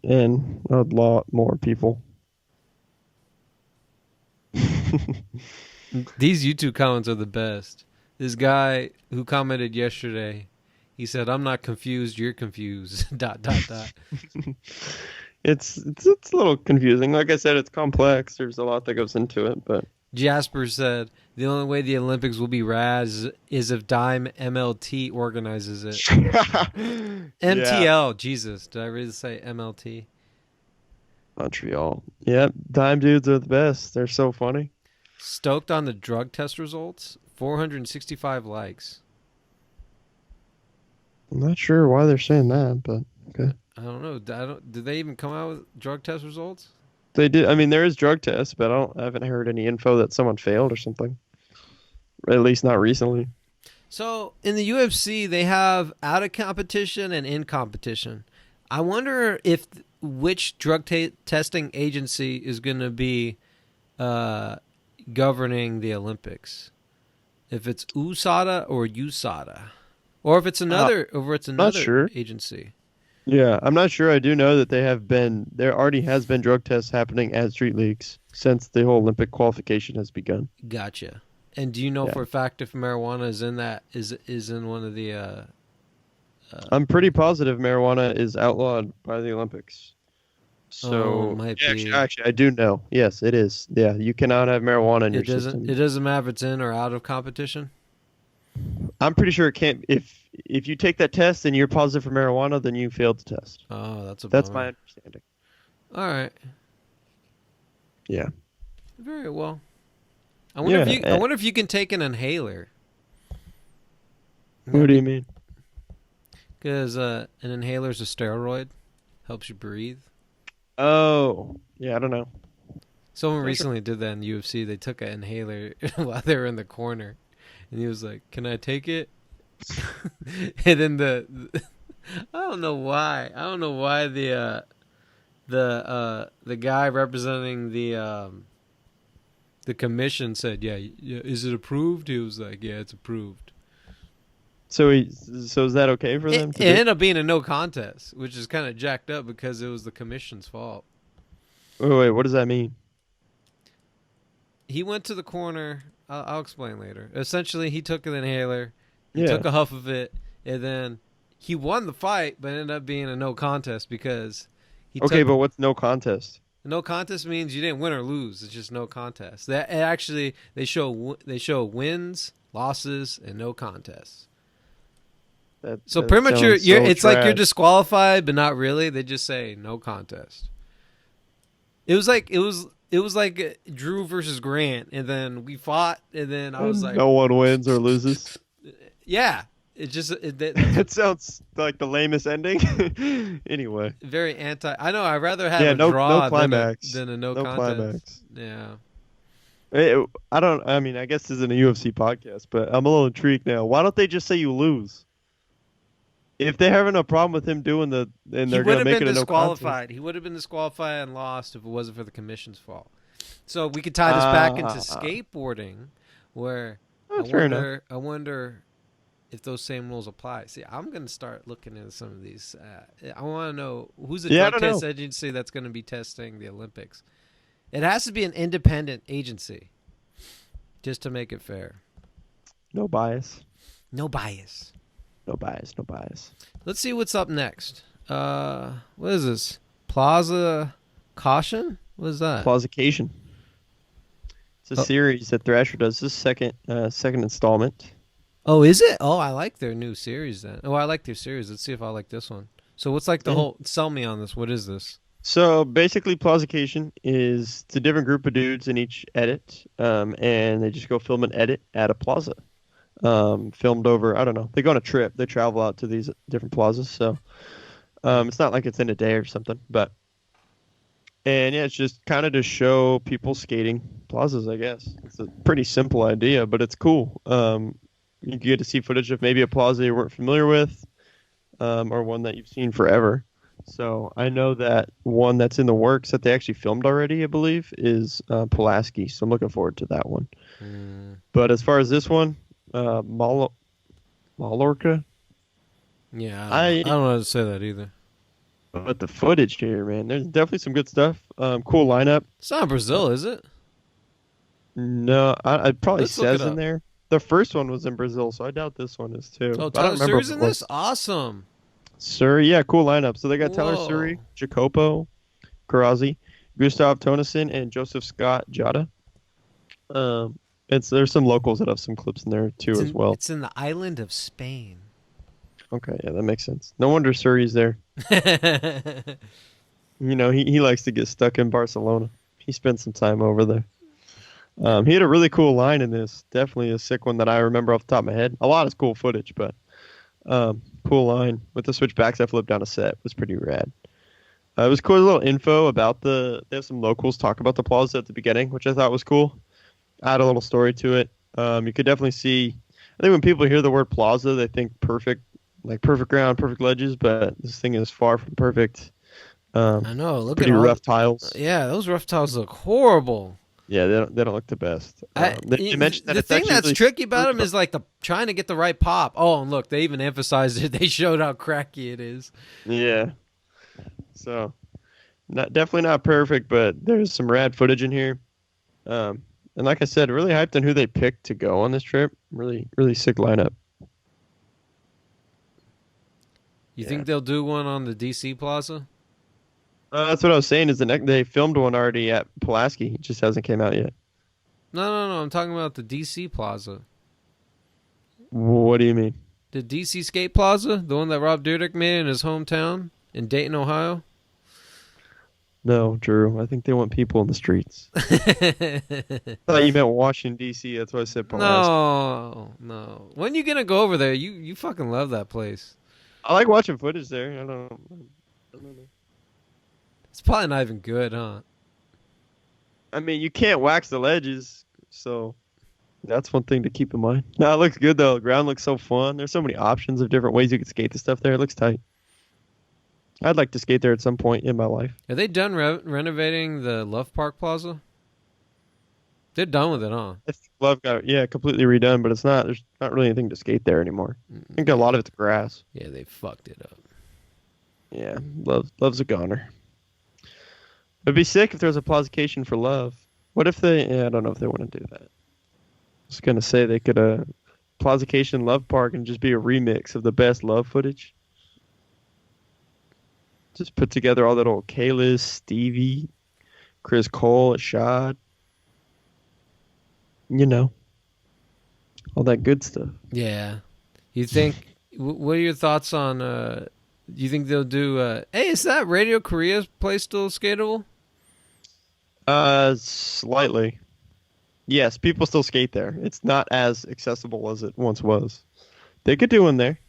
And a lot more people. These YouTube comments are the best. This guy who commented yesterday, he said, "I'm not confused, you're confused." ... It's a little confusing. Like I said, it's complex. There's a lot that goes into it, but Jasper said, "The only way the Olympics will be rad is if Dime MLT organizes it." MTL, yeah. Jesus, did I really say MLT? Montreal. Yep, Dime dudes are the best. They're so funny. Stoked on the drug test results. 465 likes. I'm not sure why they're saying that, but okay. I don't know. Did they even come out with drug test results? They did. I mean, there is drug tests, but I haven't heard any info that someone failed or something. At least not recently. So in the UFC, they have out of competition and in competition. I wonder if which drug testing agency is going to be uh, governing the Olympics? If it's USADA or USADA, or if it's another, not sure. agency. Yeah, I'm not sure. I do know that there already has been drug tests happening at street leagues since the whole Olympic qualification has begun. Gotcha. And do you know for a fact if marijuana is in one of the? I'm pretty positive marijuana is outlawed by the Olympics. So it might be. Actually, I do know. Yes, it is. Yeah, you cannot have marijuana in your system. It doesn't matter if it's in or out of competition. I'm pretty sure it can't. If you take that test and you're positive for marijuana, then you failed the test. Oh, that's my understanding. All right. Yeah. Very well. I wonder if you can take an inhaler. What do you mean? Because an inhaler is a steroid, helps you breathe. Oh, yeah, I don't know. Someone recently did that in UFC. They took an inhaler while they were in the corner, and he was like, "Can I take it?" And then I don't know why the guy representing the commission said, yeah, is it approved? He was like, yeah, it's approved. So is that okay for them? It ended up being a no contest, which is kind of jacked up because it was the commission's fault. Wait, what does that mean? He went to the corner. I'll explain later. Essentially, he took an inhaler. He took a huff of it, and then he won the fight, but ended up being a no contest because he Okay, but what's no contest? No contest means you didn't win or lose. It's just no contest. That actually they show wins, losses, and no contests. So pretty much it's like you're disqualified, but not really. They just say no contest. It was like Drew versus Grant, and then we fought, and then I was like, no one wins or loses. Yeah, it it sounds like the lamest ending. Anyway, very anti. I know. I'd rather have a draw than a no contest. Climax. Yeah. I guess this isn't a UFC podcast, but I'm a little intrigued now. Why don't they just say you lose? If they're having a problem with him doing they're going to make it a no contest. He would have been disqualified and lost if it wasn't for the commission's fault. So we could tie this back into skateboarding, where I wonder if those same rules apply. See, I'm going to start looking into some of these. I want to know who's the drug test agency that's going to be testing the Olympics. It has to be an independent agency, just to make it fair. No bias. No bias. No bias. No bias. Let's see what's up next. What is this? Plazacation? What is that? Plazacation. It's a series that Thrasher does. This second installment. Oh, is it? Oh, I like their new series then. Oh, I like their series. Let's see if I like this one. So what's like the whole... Sell me on this. What is this? So basically Plazacation is it's a different group of dudes in each edit, and they just go film an edit at a plaza. Filmed over, I don't know. They go on a trip. They travel out to these different plazas. So it's not like it's in a day or something. It's just kind of to show people skating plazas, I guess. It's a pretty simple idea, but it's cool. You get to see footage of maybe a plaza you weren't familiar with, or one that you've seen forever. So I know that one that's in the works that they actually filmed already, I believe, is Pulaski. So I'm looking forward to that one. But as far as this one, Mallorca? Yeah, I don't know how to say that either. But the footage here, man, there's definitely some good stuff. Cool lineup. It's not Brazil, is it? No, it probably says in there. The first one was in Brazil, so I doubt this one is too. Oh, Tyler Surrey's in this? Awesome. Surrey, yeah, cool lineup. So they got Tyler Surrey, Jacopo, Karazi, Gustav Tonason, and Joseph Scott Jada. There's some locals that have some clips in there too as well. It's in the island of Spain. Okay, yeah, that makes sense. No wonder Surrey's there. He likes to get stuck in Barcelona. He spent some time over there. He had a really cool line in this. Definitely a sick one that I remember off the top of my head. A lot of cool footage, but cool line with the switchbacks I flipped down a set. It was pretty rad. It was cool. A little info about they have some locals talk about the plaza at the beginning, which I thought was cool. Add a little story to it. You could definitely see. I think when people hear the word plaza, they think perfect ground, perfect ledges, but this thing is far from perfect. I know. Look pretty at rough tiles. Yeah, those rough tiles look horrible. Yeah, they don't look the best. They mentioned that the it's thing actually that's really tricky about them is like trying to get the right pop. Oh, and look, they even emphasized it. They showed how cracky it is. Yeah. So, definitely not perfect, but there's some rad footage in here. And like I said, really hyped on who they picked to go on this trip. Really, really sick lineup. You think they'll do one on the DC Plaza? That's what I was saying. Is they filmed one already at Pulaski? It just hasn't came out yet. No. I'm talking about the DC Plaza. What do you mean? The DC Skate Plaza, the one that Rob Dyrdek made in his hometown in Dayton, Ohio. No, Drew. I think they want people in the streets. I thought you meant Washington D.C. That's why I said Pulaski. No. When you gonna go over there? You fucking love that place. I like watching footage there. I don't know. It's probably not even good, huh? I mean, you can't wax the ledges, so that's one thing to keep in mind. No, it looks good though. The ground looks so fun. There's so many options of different ways you can skate the stuff there. It looks tight. I'd like to skate there at some point in my life. Are they done renovating the Love Park Plaza? They're done with it, huh? I think Love got completely redone, but there's not really anything to skate there anymore. I think a lot of it's grass. Yeah, they fucked it up. Yeah, Love's a goner. It'd be sick if there was a Plazacation for Love. What if I don't know if they want to do that. I was gonna say they could Plazacation Love Park and just be a remix of the best Love footage. Just put together all that old Kalis, Stevie, Chris Cole, Ashad. You know, all that good stuff. Yeah. You think, what are your thoughts on, you think they'll do, hey, is that Radio Korea's place still skatable? Slightly. Yes, people still skate there. It's not as accessible as it once was. They could do one there.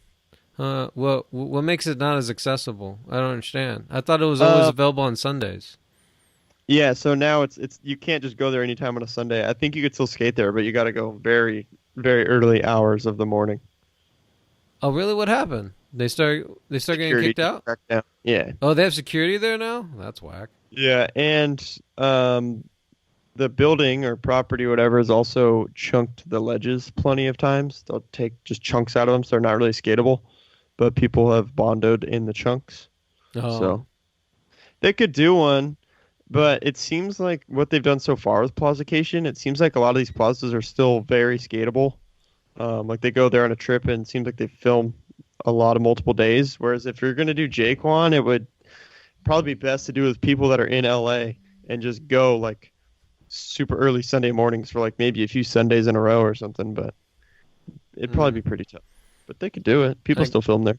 Well, what makes it not as accessible? I don't understand. I thought it was always available on Sundays. Yeah, so now it's you can't just go there anytime on a Sunday. I think you could still skate there, but you got to go very, very early hours of the morning. Oh, really? What happened? They start getting kicked out? Yeah. Oh, they have security there now? That's whack. Yeah, and the building or property or whatever has also chunked the ledges plenty of times. They'll take just chunks out of them, so they're not really skatable. But people have bondoed in the chunks. Oh. So they could do one, but it seems like what they've done so far with Plazacation, it seems like a lot of these plazas are still very skatable. Like they go there on a trip and it seems like they film a lot of multiple days. Whereas if you're going to do Jaquan, it would probably be best to do with people that are in LA and just go like super early Sunday mornings for like maybe a few Sundays in a row or something. But it'd probably be pretty tough. But they could do it. People still film there.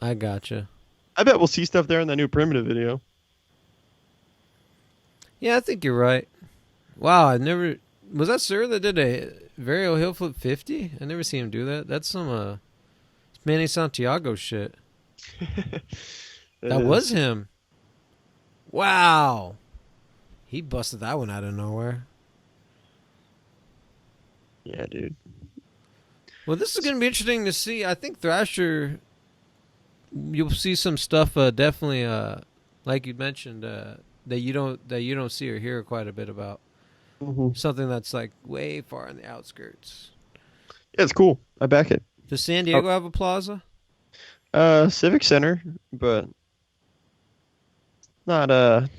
I gotcha. I bet we'll see stuff there in that new Primitive video. Yeah, I think you're right. Wow, was that Sir that did a Vario Hill Flip 50? I never seen him do that. That's some Manny Santiago shit. That was him. Wow. He busted that one out of nowhere. Yeah, dude. Well, this is going to be interesting to see. I think Thrasher, you'll see some stuff definitely, like you mentioned, that you don't see or hear quite a bit about. Mm-hmm. Something that's like way far in the outskirts. Yeah, it's cool. I back it. Does San Diego have a plaza? Civic Center, but not as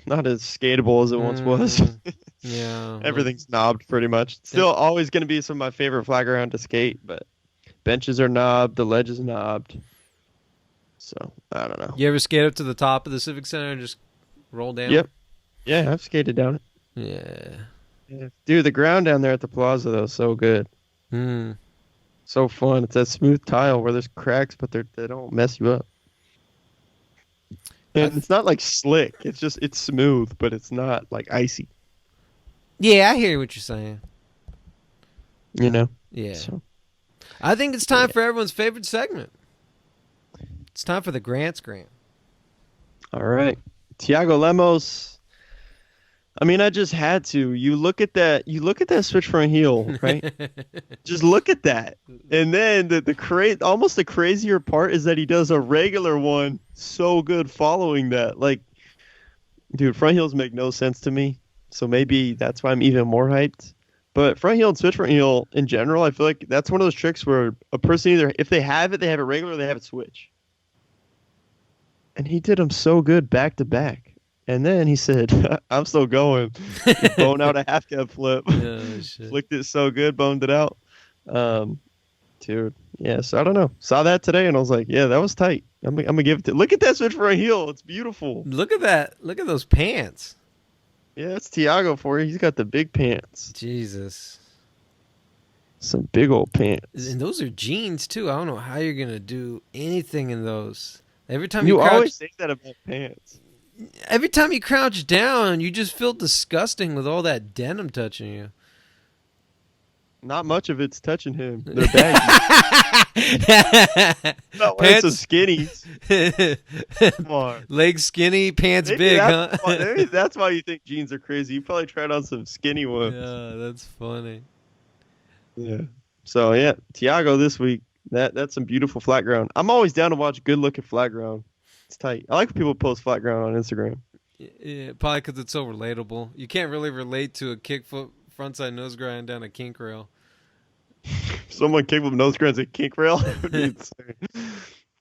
skatable as it once was. Yeah. Everything's knobbed pretty much. Still always going to be some of my favorite flag around to skate, but benches are knobbed, the ledge is knobbed. So, I don't know. You ever skate up to the top of the Civic Center and just roll down? Yep. Yeah, I've skated down it. Yeah. Dude, the ground down there at the plaza, though, is so good. So fun. It's that smooth tile where there's cracks, but they don't mess you up. And it's not like slick. It's smooth, but it's not like icy. Yeah, I hear what you're saying. You know? Yeah. So, I think it's time for everyone's favorite segment. It's time for the Grants Grant. All right. Tiago Lemos. I mean, I just had to. You look at that switch front heel, right? Just look at that. And then almost the crazier part is that he does a regular one so good following that. Like, dude, front heels make no sense to me. so maybe that's why I'm even more hyped. But front heel and switch front heel in general, I feel like that's one of those tricks where a person either, if they have it regular, or they have it switch. And he did them so good back to back. And then he said, I'm still going. He boned out a half cab flip. Oh, shit. Flicked it so good, boned it out. Dude, yeah, so I don't know. Saw that today and I was like, yeah, that was tight. I'm gonna give it to. Look at that switch front heel. It's beautiful. Look at that. Look at those pants. Yeah, it's Tiago for you. He's got the big pants. Jesus. Some big old pants. And those are jeans, too. I don't know how you're going to do anything in those. Every time You crouch, always say that about pants. every time you crouch down, you just feel disgusting with all that denim touching you. Not much of it's touching him. They're baggy. Not wearing some skinnies. Come on. Legs skinny, pants Maybe big, that's huh? maybe that's why you think jeans are crazy. You probably tried on some skinny ones. Yeah, that's funny. Yeah. So yeah, Tiago this week. That's some beautiful flat ground. I'm always down to watch good looking flat ground. It's tight. I like when people post flat ground on Instagram. Yeah, probably because it's so relatable. You can't really relate to a kickflip frontside nose grind down a kink rail. Someone kick with nose grinds at kink rail.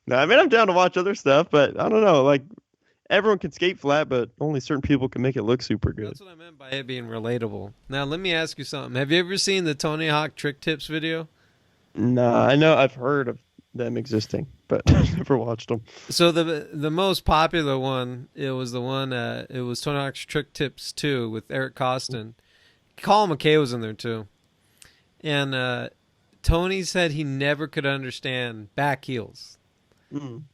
No, I mean I'm down to watch other stuff, but I don't know. Like everyone can skate flat, but only certain people can make it look super good. That's what I meant by it being relatable. Now let me ask you something. Have you ever seen the Tony Hawk trick tips video? Nah, I know I've heard of them existing, but I've never watched them. So the most popular one, it was Tony Hawk's Trick Tips 2 with Eric Costin. Colin McKay was in there too. And Tony said he never could understand back heels. Mm.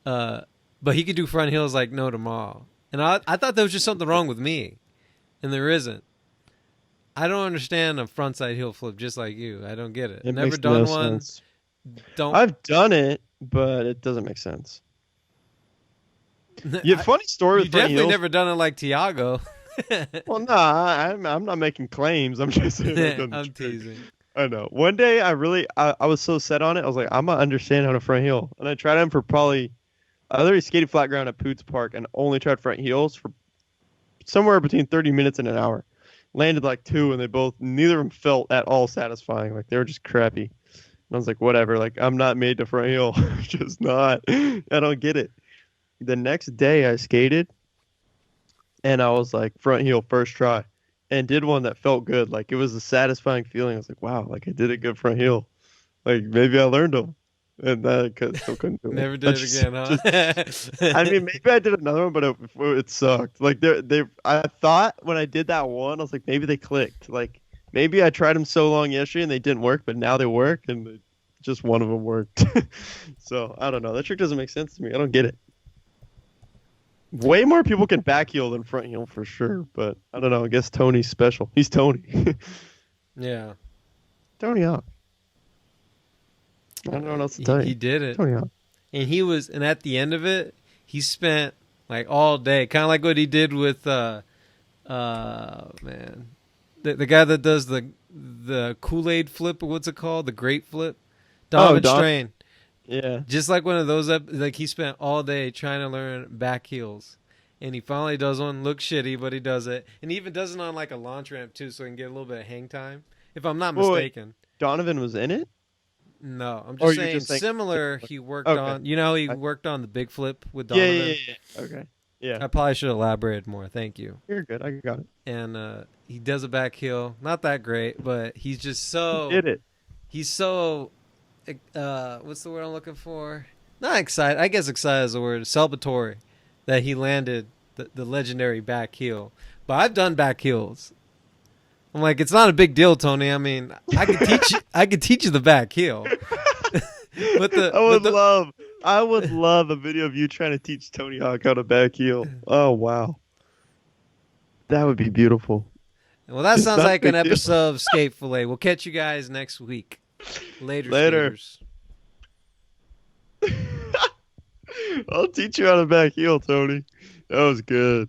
But he could do front heels like no tomorrow. And I thought there was just something wrong with me. And there isn't. I don't understand a frontside heel flip just like you. I don't get it. It Never makes done no one. sense. Don't. I've done it, but it doesn't make sense. Yeah, funny story You with front definitely heels. never done it like Tiago. Well, nah, I'm not making claims. I'm just saying I've done the I'm trick. teasing. I know. One day I was so set on it. I was like, I'm gonna understand how to front heel, and I tried them for probably. I literally skated flat ground at Poots Park and only tried front heels for somewhere between 30 minutes and an hour. Landed like 2, and neither of them felt at all satisfying. Like they were just crappy. And I was like, whatever. Like I'm not made to front heel. Just not. I don't get it. The next day I skated, and I was like front heel first try, and did one that felt good. Like it was a satisfying feeling. I was like, wow, like I did a good front heel. Like maybe I learned them. And I still couldn't do it. Never did it again, huh? I mean, maybe I did another one, but it sucked. Like I thought when I did that one, I was like, maybe they clicked. Like maybe I tried them so long yesterday and they didn't work, but now they work, and just one of them worked. So I don't know. That trick doesn't make sense to me. I don't get it. Way more people can back heel than front heel for sure, but I don't know. I guess Tony's special. He's Tony. Yeah. Tony Hawk. I don't know what else to tell you. He did it. Tony Hawk. And at the end of it, he spent like all day, kind of like what he did with, the guy that does the Kool-Aid flip, or what's it called? The grape flip? Donovan Strain. Yeah. Just like one of those, like he spent all day trying to learn back heels. And he finally does one, looks shitty, but he does it. And he even does it on like a launch ramp too, so he can get a little bit of hang time, if I'm not mistaken. Wait, Donovan was in it? No, I'm Or just you're saying just saying- similar. He worked Okay. on, he worked on the big flip with Yeah, Donovan. yeah. Okay. Yeah. I probably should have elaborated more. Thank you. You're good. I got it. And he does a back heel, not that great, but he's just so. He did it. He's so. What's the word I'm looking for? Not excited. I guess excited is the word. Celebratory that he landed the legendary back heel. But I've done back heels. I'm like, it's not a big deal, Tony. I mean, I could teach you. I could teach you the back heel. I would love a video of you trying to teach Tony Hawk how to back heel. Oh wow, that would be beautiful. Well, that sounds like an big deal. episode of Sk8 Fillet. We'll catch you guys next week. Later. Skaters. I'll teach you how to back heel, Tony. That was good.